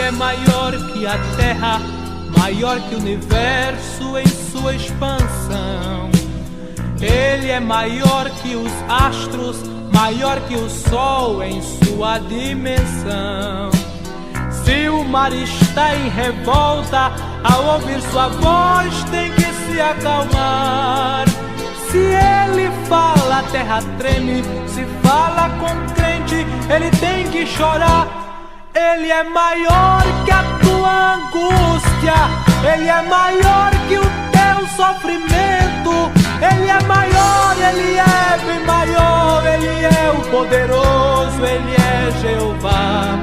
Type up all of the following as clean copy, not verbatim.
é maior que a terra, maior que o universo em sua expansão. Ele é maior que os astros, maior que o sol em sua dimensão. Se o mar está em revolta, ao ouvir sua voz tem que se acalmar. Se ele fala, a terra treme. Se fala com crente, ele tem que chorar. Ele é maior que a tua angústia, ele é maior que o teu sofrimento. Ele é maior, ele é bem maior. Ele é o poderoso, ele é Jeová.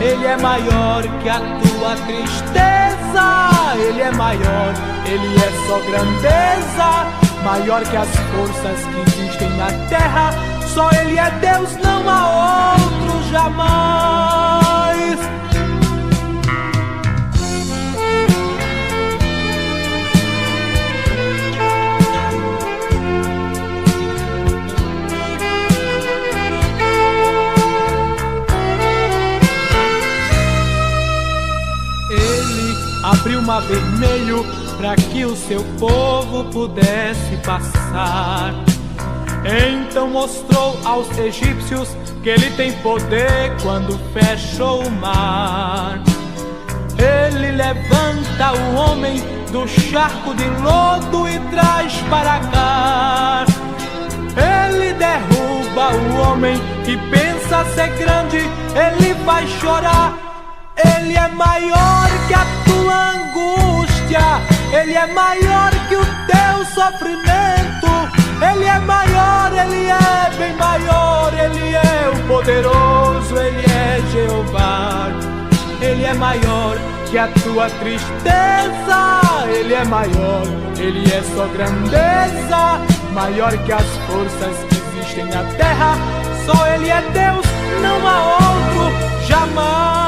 Ele é maior que a tua tristeza. Ele é maior, ele é só grandeza. Maior que as forças que existem na terra. Só ele é Deus, não há outro jamais. Abriu o mar vermelho para que o seu povo pudesse passar. Então mostrou aos egípcios que ele tem poder quando fechou o mar. Ele levanta o homem do charco de lodo e traz para cá. Ele derruba o homem que pensa ser grande, ele vai chorar. Ele é maior que a tua angústia, ele é maior que o teu sofrimento. Ele é maior, ele é bem maior. Ele é o poderoso, ele é Jeová. Ele é maior que a tua tristeza. Ele é maior, ele é só grandeza. Maior que as forças que existem na terra. Só ele é Deus, não há outro jamais.